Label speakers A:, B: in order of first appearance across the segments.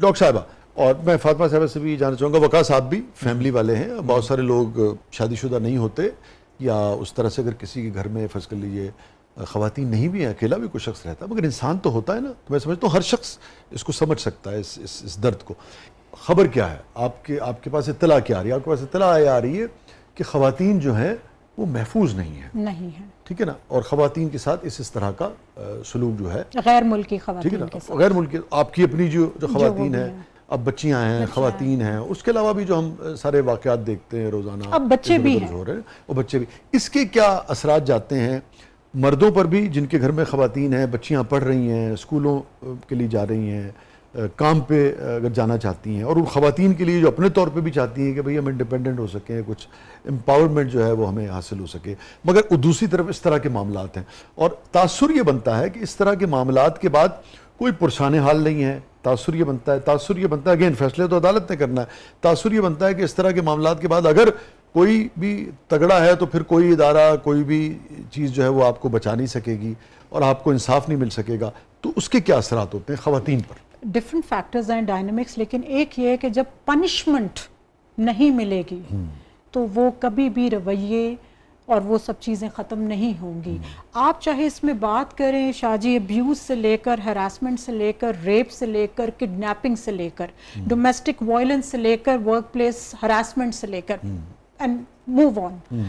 A: Doctor صاحبہ، اور میں فاطمہ صاحبہ سے بھی جاننا چاہوں گا، وقاص صاحب بھی فیملی والے ہیں، بہت سارے لوگ شادی شدہ نہیں ہوتے یا اس طرح سے اگر کسی کے گھر میں فرض کر لیجیے خواتین نہیں بھی ہیں، اکیلا بھی کوئی شخص رہتا ہے، مگر انسان تو ہوتا ہے نا، تو میں سمجھتا ہوں ہر شخص اس کو سمجھ سکتا ہے، اس درد کو۔ خبر کیا ہے آپ کے پاس اطلاع کیا آ رہی ہے؟ آپ کے پاس اطلاع آ رہی ہے کہ خواتین جو ہیں وہ محفوظ نہیں ہیں، ٹھیک ہے نا، اور خواتین کے ساتھ اس طرح کا سلوک جو ہے
B: غیر ملکی خواتین کے ساتھ،
A: غیر ملکی، آپ کی اپنی جو خواتین ہیں، اب بچیاں ہیں، خواتین ہیں، اس کے علاوہ بھی جو ہم سارے واقعات دیکھتے ہیں روزانہ،
B: اب بچے بھی ہیں،
A: ہو رہے ہیں وہ بچے بھی، اس کے کیا اثرات جاتے ہیں مردوں پر بھی جن کے گھر میں خواتین ہیں، بچیاں پڑھ رہی ہیں، اسکولوں کے لیے جا رہی ہیں، کام پہ اگر جانا چاہتی ہیں، اور ان خواتین کے لیے جو اپنے طور پہ بھی چاہتی ہیں کہ بھئی ہم انڈیپینڈنٹ ہو سکیں، کچھ امپاورمنٹ جو ہے وہ ہمیں حاصل ہو سکے، مگر دوسری طرف اس طرح کے معاملات ہیں، اور تاثر یہ بنتا ہے کہ اس طرح کے معاملات کے بعد کوئی پرسان حال نہیں ہے۔ تاثر یہ بنتا ہے اگین فیصلے تو عدالت نے کرنا ہے، تاثر یہ بنتا ہے کہ اس طرح کے معاملات کے بعد اگر کوئی بھی تگڑا ہے تو پھر کوئی ادارہ، کوئی بھی چیز جو ہے وہ آپ کو بچا نہیں سکے گی اور آپ کو انصاف نہیں مل سکے گا، تو اس کے کیا اثرات ہوتے ہیں خواتین پر؟
B: ڈفرینٹ فیکٹرز ہیں، ڈائنامکس، لیکن ایک یہ ہے کہ جب پنشمنٹ نہیں ملے گی تو وہ کبھی بھی رویے اور وہ سب چیزیں ختم نہیں ہوں گی۔ آپ چاہے اس میں بات کریں شاہ جی، ابیوز سے لے کر، ہراسمنٹ سے لے کر، ریپ سے لے کر، کڈنیپنگ سے لے کر، ڈومیسٹک وائلنس سے لے کر، ورک پلیس ہراسمنٹ سے لے کر، اینڈ موو آن،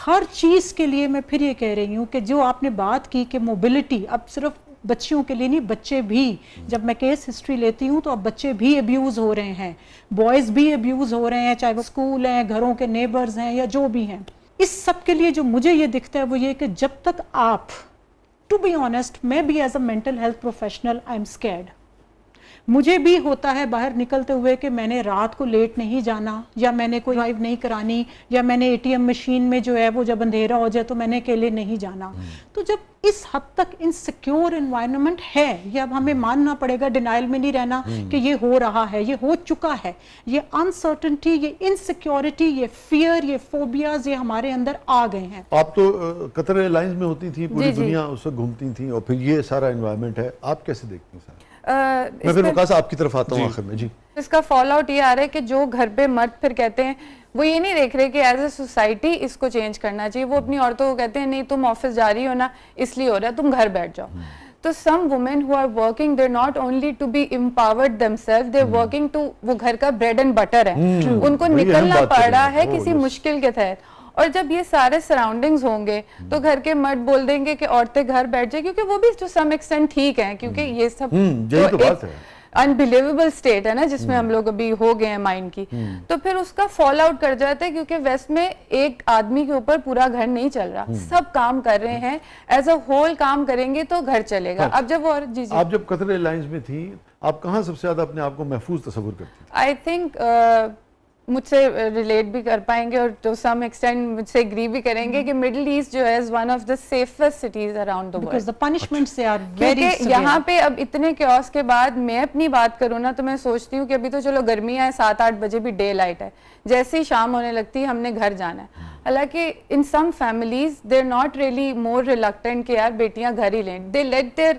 B: ہر چیز کے لیے میں پھر یہ کہہ رہی ہوں کہ جو آپ نے بات کی کہ موبلٹی اب صرف بچیوں کے لیے نہیں، بچے بھی، جب میں کیس ہسٹری لیتی ہوں تو اب بچے بھی ابیوز ہو رہے ہیں، بوائز بھی ابیوز ہو رہے ہیں، چاہے وہ اسکول ہیں، گھروں کے نیبرز ہیں یا جو بھی ہیں۔ اس سب کے لیے جو مجھے یہ دکھتا ہے وہ یہ کہ جب تک آپ، ٹو بی آنیسٹ، میں بھی as a mental health professional I am scared, مجھے بھی ہوتا ہے باہر نکلتے ہوئے کہ میں نے رات کو لیٹ نہیں جانا، یا میں نے کوئی ڈرائیو نہیں کرانی، یا میں نے اے ٹی ایم مشین میں جو ہے وہ جب اندھیرا ہو جائے تو میں نے اکیلے نہیں جانا۔ تو جب اس حد تک انسیکیور انوائرمنٹ ہے، یہ اب ہمیں ماننا پڑے گا، ڈینائل میں نہیں رہنا کہ یہ ہو رہا ہے، یہ ہو چکا ہے، یہ انسرٹنٹی، یہ انسیکیورٹی، یہ فیئر، یہ فوبیاز، یہ ہمارے اندر آ گئے ہیں۔
A: آپ تو قطر ایئر لائنز میں ہوتی تھیں، پوری دنیا اس وقت گھومتی تھیں، اور پھر یہ سارا انوائرمنٹ ہے، آپ کیسے دیکھتی ہیں سر؟ میں پھر وقاص آپ کی طرف آتا ہوں آخر میں۔ جی،
C: اس کا فال آؤٹ یہ آ رہا ہے کہ جو گھر پہ مرد پھر کہتے ہیں، وہ یہ نہیں دیکھ رہے کہ ایز اے سوسائٹی اس کو چینج کرنا چاہیے، وہ اپنی عورتوں کو کہتے ہیں نہیں تم آفس جا رہی ہو نا اس لیے ہو رہا ہے، تم گھر بیٹھ جاؤ۔ تو some women who are working, they not only to be empowered them self, they working to, وہ گھر کا بریڈ اینڈ بٹر ہے، ان کو نکلنا پڑ رہا ہے کسی مشکل کے تحت، اور جب یہ سارے سراؤنڈنگز ہوں گے تو گھر کے مرد بول دیں گے کہ عورتیں گھر بیٹھ جائیں، کیونکہ وہ بھی ٹو سم ایکسٹینٹ ٹھیک ہیں، کیونکہ یہ سب انبلیویبل اسٹیٹ ہے نا جس میں ہم لوگ ابھی ہو گئے ہیں مائنڈ کی، تو پھر اس کا فال آؤٹ کر جاتا ہے، کیونکہ ویسٹ میں ایک آدمی کے اوپر پورا گھر نہیں چل رہا، سب کام کر رہے ہیں، ایز اے ہول کام کریں گے تو گھر چلے گا۔ اب جب
A: آپ جب قطر ایئر لائنز میں تھی، آپ کہاں سب سے زیادہ اپنے آپ کو محفوظ تصور کرتی تھی؟
C: آئی تھنک مجھ سے ریلیٹ بھی کر پائیں گے اور ٹو سم ایکسٹینٹ مجھ سے اگری بھی کریں گے کہ مڈل ایسٹ جو ہے is one of the safest cities around the world,
B: because the punishments they are very severe۔
C: کیونکہ یہاں پہ اب اتنے کیوس کے بعد میں اپنی بات کروں نا تو میں سوچتی ہوں کہ ابھی تو چلو گرمیاں ہیں، 7-8 بجے بھی ڈے لائٹ ہے، جیسے ہی شام ہونے لگتی ہے ہم نے گھر جانا ہے، حالانکہ in some families they are not really more reluctant کہ یار بیٹیاں گھر ہی لیں، they let their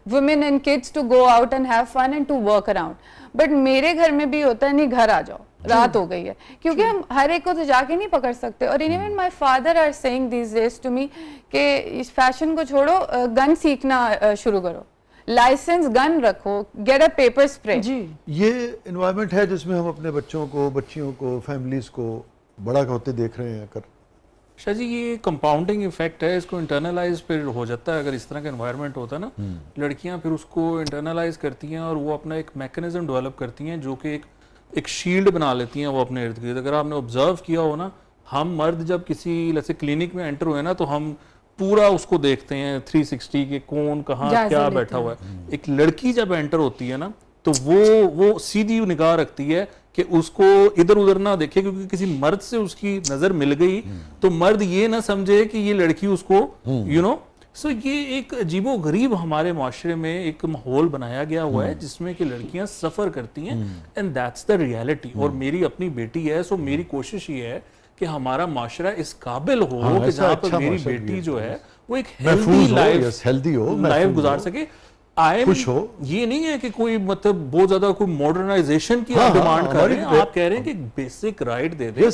C: women and kids to go out and have fun and to work around، but میرے گھر میں بھی ہوتا ہے نہیں گھر آ جاؤ رات ہو گئی ہے، کیونکہ ہم ہر ایک کو تو جا کے نہیں پکڑ سکتے، اور even my father are seeing these days to me کہ اس فیشن کو چھوڑو، گن سیکھنا شروع کرو، لائسنس گن رکھو، گیٹ اے پیپر اسپرے۔
B: جی،
A: یہ انوائرمنٹ ہے جس میں ہم اپنے بچوں کو، بچیوں کو، فیملیز کو بڑا ہوتے دیکھ رہے ہیں۔ کر
D: شاہ جی یہ کمپاؤنڈنگ ایفیکٹ ہے، اس کو انٹرنلائز پھر ہو جاتا ہے، اگر اس طرح کا انوائرمنٹ ہوتا ہے نا، لڑکیاں پھر اس کو انٹرنلائز کرتی ہیں اور وہ اپنا ایک میکنزم ڈیولپ کرتی ہیں جو کہ ایک شیلڈ بنا لیتی ہیں وہ اپنے ارد گرد۔ اگر آپ نے آبزرو کیا ہو نا، ہم مرد جب کسی جیسے کلینک میں انٹر ہوئے نا تو ہم پورا اس کو دیکھتے ہیں 360 کے کون کہاں کیا بیٹھا ہوا ہے۔ ایک لڑکی جب انٹر ہوتی ہے نا تو وہ سیدھی نگاہ رکھتی ہے کہ اس کو ادھر ادھر نہ دیکھے، کیونکہ کسی مرد سے اس کی نظر مل گئی تو مرد یہ نہ سمجھے کہ یہ لڑکی اس کو سو یہ ایک عجیب و غریب ہمارے معاشرے میں ایک ماحول بنایا گیا ہوا ہے جس میں کہ لڑکیاں سفر کرتی ہیں، اینڈ دیٹس دا ریالٹی۔ اور میری اپنی بیٹی ہے، سو میری کوشش یہ ہے کہ ہمارا معاشرہ اس قابل ہو کہ جہاں پر میری بیٹی جو ہے وہ ایک ہیلدی لائف گزار سکے۔
A: خوش ہو.
D: یہ نہیں ہے کہ کوئی مطلب بہت زیادہ کوئی ماڈرنائزیشن کی آپ ڈیمانڈ کر رہے ہیں, آپ کہہ رہے ہیں کہ بیسک رائٹ دے دیں.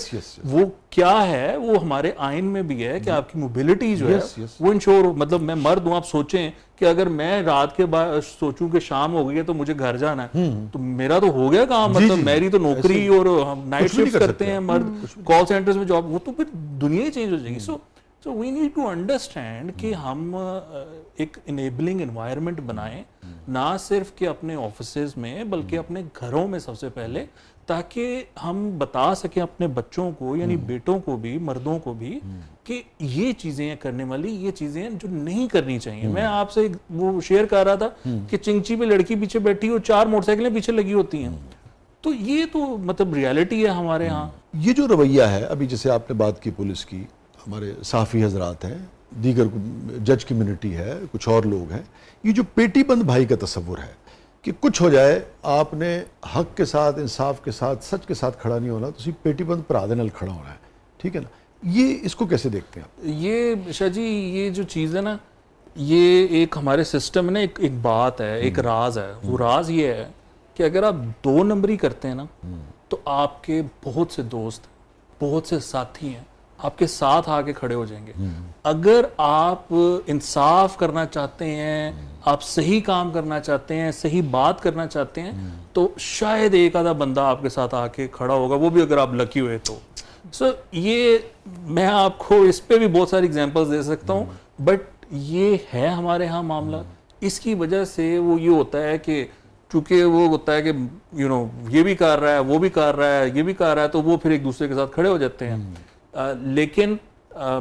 D: وہ کیا ہے, وہ ہمارے آئین میں بھی ہے کہ آپ کی موبلٹی جو ہے وہ انشور ہو. مطلب میں مرد ہوں, آپ سوچیں کہ اگر میں رات کے بعد سوچوں کہ شام ہو گئی ہے تو مجھے گھر جانا ہے, تو میرا تو ہو گیا کام. مطلب میری تو نوکری اور ہم نائٹ شفٹ کرتے ہیں مرد, کال سینٹرز میں جاب, وہ تو پھر دنیا ہی چینج ہو جائے گی. So we need to understand کہ ہم ایک enabling environment بنائیں, نہ صرف کہ اپنے آفیسز میں بلکہ اپنے گھروں میں سب سے پہلے, تاکہ ہم بتا سکیں اپنے بچوں کو, یعنی بیٹوں کو بھی, مردوں کو بھی, کہ یہ چیزیں کرنے والی, یہ چیزیں جو نہیں کرنی چاہیے. میں آپ سے وہ شیئر کر رہا تھا کہ چنگچی پہ لڑکی پیچھے بیٹھی اور 4 موٹر سائیکلیں پیچھے لگی ہوتی ہیں. تو یہ تو مطلب ریالٹی ہے ہمارے ہاں.
A: یہ جو رویہ ہے, ابھی جیسے آپ نے بات کی پولیس کی, ہمارے صحافی حضرات ہیں, دیگر جج کمیونٹی ہے, کچھ اور لوگ ہیں, یہ جو پیٹی بند بھائی کا تصور ہے کہ کچھ ہو جائے آپ نے حق کے ساتھ, انصاف کے ساتھ, سچ کے ساتھ کھڑا نہیں ہونا, تو پیٹی بند پرا دے نال کھڑا ہونا ہے, ٹھیک ہے نا. یہ اس کو کیسے دیکھتے ہیں آپ؟
D: یہ شاہ جی, یہ جو چیز ہے نا, یہ ایک ہمارے سسٹم میں ایک بات ہے, ایک راز ہے. وہ راز یہ ہے کہ اگر آپ 2 نمبری کرتے ہیں نا, تو آپ کے بہت سے دوست, بہت سے ساتھی ہیں, آپ کے ساتھ آ کے کھڑے ہو جائیں گے. اگر آپ انصاف کرنا چاہتے ہیں, آپ صحیح کام کرنا چاہتے ہیں, صحیح بات کرنا چاہتے ہیں, تو شاید ایک آدھا بندہ آپ کے ساتھ آ کے کھڑا ہوگا, وہ بھی اگر آپ لکی ہوئے تو. یہ میں آپ کو اس پہ بھی بہت ساری ایگزامپلس دے سکتا ہوں, بٹ یہ ہے ہمارے ہاں معاملہ. اس کی وجہ سے وہ یہ ہوتا ہے کہ چونکہ وہ ہوتا ہے کہ یہ بھی کر رہا ہے, وہ بھی کر رہا ہے, یہ بھی کر رہا ہے, تو وہ پھر ایک دوسرے کے ساتھ کھڑے ہو جاتے ہیں. لیکن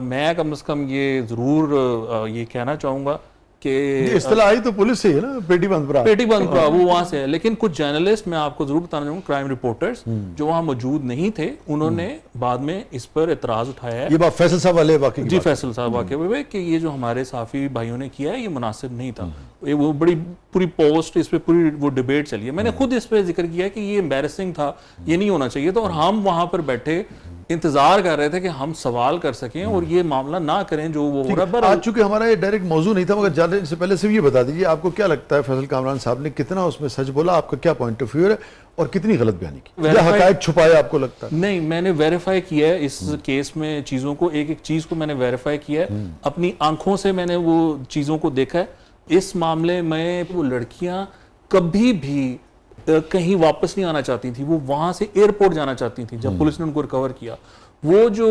D: میں کم از کم یہ ضرور یہ کہنا چاہوں گا کہ
A: اصطلاح تو پولیس سے ہے نا, پیٹی بند پرا,
D: پیٹی بند پرا وہ وہاں سے ہے. لیکن کچھ جرنلسٹ, میں آپ کو ضرور بتانا چاہوں گا, کرائم رپورٹرز جو وہاں موجود نہیں تھے, انہوں نے بعد میں اس پر اعتراض اٹھایا ہے.
A: یہ بات فیصل صاحب والے واقعے کی,
D: جی فیصل صاحب واقعے ہوئے, کہ یہ جو ہمارے صحافی بھائیوں نے کیا ہے یہ مناسب نہیں تھا. وہ بڑی پوری پوسٹ, اس پہ پوری وہ ڈیبیٹ چلی ہے. میں نے خود اس پہ ذکر کیا کہ یہ امبیرسنگ تھا, یہ نہیں ہونا چاہیے تھا, اور ہم وہاں پر بیٹھے انتظار کر رہے تھے کہ ہم سوال کر سکیں اور یہ معاملہ نہ کریں جو وہ ہو رہا ہے.
A: آج چونکہ ہمارا یہ ڈائریکٹ موضوع نہیں تھا, مگر جانے سے پہلے سے یہ بتا دیجیے آپ کو کیا لگتا ہے فیصل کامران صاحب نے کتنا اس میں سچ بولا, آپ کا کیا پوائنٹ آف ویو ہے, اور کتنی غلط بیانی کی, یا حقائق چھپائے آپ کو لگتا ہے؟
D: نہیں, میں نے ویریفائی کیا ہے اس کیس میں چیزوں کو, ایک ایک چیز کو میں نے ویریفائی کیا ہے, اپنی آنکھوں سے میں نے وہ چیزوں کو دیکھا ہے. اس معاملے میں وہ لڑکیاں کبھی بھی کہیں واپس نہیں آنا چاہتی تھی, وہ وہاں سے ایئرپورٹ جانا چاہتی تھیں. جب پولیس نے ان کو ریکور کیا, وہ جو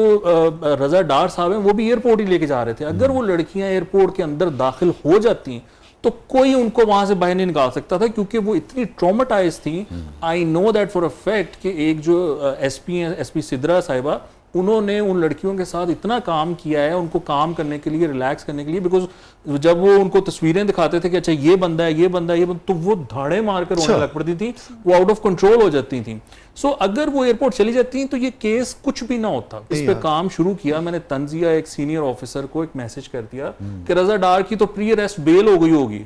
D: رضا ڈار صاحب ہیں وہ بھی ایئرپورٹ ہی لے کے جا رہے تھے. اگر وہ لڑکیاں ایئرپورٹ کے اندر داخل ہو جاتی ہیں تو کوئی ان کو وہاں سے باہر نہیں نکال سکتا تھا, کیونکہ وہ اتنی ٹراماٹائز تھیں. I know that for a fact کہ ایک جو ایس پی سدرا صاحبہ, انہوں نے ان لڑکیوں کے ساتھ اتنا کام کیا ہے ان کو کام کرنے کے لیے, ریلیکس کرنے کے لیے, بیکاز جب وہ ان کو تصویریں دکھاتے تھے کہ اچھا یہ بندہ ہے, یہ بندہ ہے, یہ بندہ, تو وہ دھاڑے مار کر رونے لگ پڑتی تھیں, وہ آؤٹ آف کنٹرول ہو جاتی تھیں. اگر وہ ایئرپورٹ چلی جاتی ہیں تو یہ کیس کچھ بھی نہ ہوتا. اس پہ کام شروع کیا میں نے, تنزیہ ایک سینئر آفیسر کو ایک میسج کر دیا کہ رضا ڈار کی تو پری اریسٹ بیل ہو گئی ہوگی.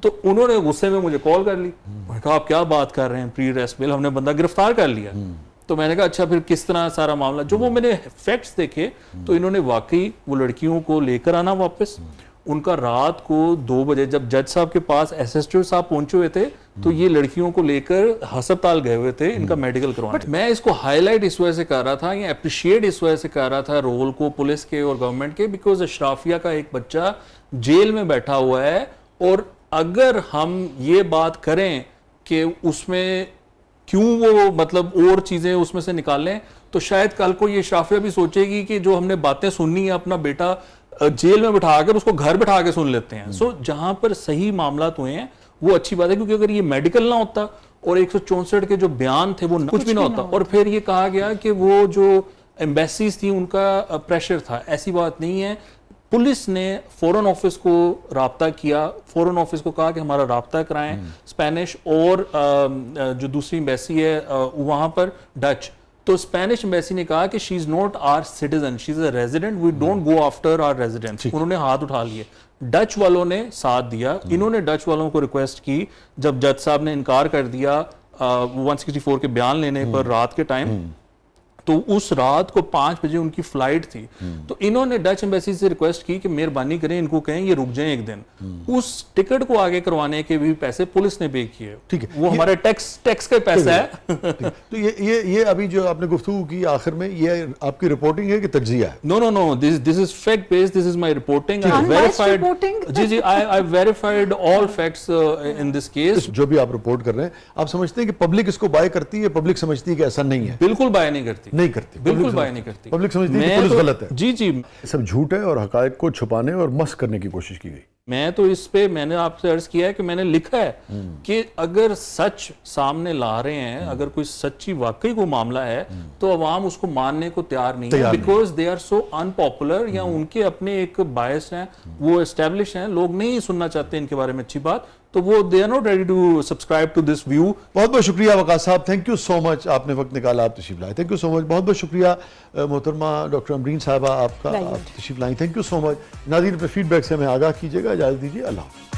D: تو انہوں نے غصے میں مجھے کال کر لی, میں نے کہا آپ کیا بات کر رہے ہیں, پری اریسٹ بیل, ہم نے بندہ گرفتار کر لیا. تو میں نے کہا اچھا پھر کس طرح سارا معاملہ, جو وہ میں نے فیکٹس دیکھے تو انہوں نے واقعی وہ لڑکیوں کو لے کر آنا واپس. ان کا رات کو 2 بجے جب جج صاحب کے پاس ایس ایس ٹی او صاحب پہنچے ہوئے تھے تو یہ لڑکیوں کو لے کر ہسپتال گئے ہوئے تھے ان کا میڈیکل کروانے. میں اس کو ہائی لائٹ اس وجہ سے کر رہا تھا, یا اپریشیٹ اس وجہ سے کر رہا تھا رول کو پولیس کے اور گورنمنٹ کے, بیکاز اشرافیہ کا ایک بچہ جیل میں بیٹھا ہوا ہے, اور اگر ہم یہ بات کریں کہ اس میں کیوں وہ مطلب اور چیزیں اس میں سے نکالیں, تو شاید کل کو یہ اشرافیہ بھی سوچے گی کہ جو ہم نے باتیں سننی ہے اپنا بیٹا جیل میں بٹھا کر اس کو گھر بٹھا کے سن لیتے ہیں. جہاں پر صحیح معاملات ہوئے ہیں وہ اچھی بات ہے, کیونکہ اگر یہ میڈیکل نہ ہوتا اور 164 کے جو بیان تھے وہ کچھ بھی نہ ہوتا, اور پھر یہ کہا گیا کہ وہ جو ایمبیسیز تھی ان کا پریشر تھا, ایسی بات نہیں ہے. پولیس نے فورن آفس کو رابطہ کیا, فورن آفس کو کہا کہ ہمارا رابطہ کرائیں, اسپینش اور جو دوسری ایمبیسی ہے وہاں پر ڈچ, تو اسپینش ایمبیسی نے کہا کہ she is not our citizen, she is a resident, we don't go after our residents. انہوں نے ہاتھ اٹھا لیے, ڈچ والوں نے ساتھ دیا. انہوں نے ڈچ والوں کو ریکویسٹ کی, جب جج صاحب نے انکار کر دیا 164 کے بیان لینے پر رات کے ٹائم, تو اس رات کو 5 بجے ان کی فلائٹ تھی, تو انہوں نے ڈچ ایمبیسی سے ریکویسٹ کی کہ مہربانی کریں ان کو کہیں یہ رک جائیں ایک دن. اس ٹکٹ کو آگے کروانے کے بھی پیسے پولیس نے پے کیے.
A: ٹھیک ہے,
D: وہ ہمارے ٹیکس کا پیسہ ہے.
A: تو یہ ابھی جو آپ نے گفتگو کی آخر میں, یہ آپ کی رپورٹنگ ہے کہ تجزیہ ہے؟
D: No, this is fact based, this is my reporting. I
B: Unbiased
D: verified.
B: reporting?
D: G I verified all facts in this case.
A: جو بھی آپ رپورٹ کر رہے ہیں, آپ سمجھتے ہیں کہ پبلک اس کو بائی کرتی ہے, پبلک سمجھتی ہے کہ ایسا نہیں ہے؟
D: بالکل بائی نہیں کرتی.
A: نہیں کرتی,
D: بالکل بائی نہیں کرتی.
A: پبلک سمجھتی ہے کہ پولیس غلط ہے.
D: جی
A: سب جھوٹ ہے اور حقائق کو چھپانے اور مسخ کرنے کی کوشش کی گئی.
D: میں تو اس پہ میں نے آپ سے عرض کیا ہے کہ میں نے لکھا ہے کہ اگر سچ سامنے لا رہے ہیں, اگر کوئی سچی واقعی کوئی معاملہ ہے تو عوام اس کو ماننے کو تیار نہیں ہے, because they are so unpopular, یا ان کے اپنے ایک بائس ہیں, وہ اسٹیبلش ہیں, لوگ نہیں سننا چاہتے ان کے بارے میں اچھی بات, تو وہ they are not ready to subscribe to this view.
A: بہت بہت شکریہ وقاص صاحب, تھینک یو سو مچ, آپ نے وقت نکالا, آپ تشریف لائے, تھینک یو سو مچ. بہت بہت شکریہ محترمہ ڈاکٹر امرین صاحبہ, آپ کا, آپ تشریف لائیں, تھینک یو سو مچ. ناظرین اپنے فیڈ بیک سے ہمیں آگاہ کیجیے گا, اجازت دیجیے, اللہ حافظ.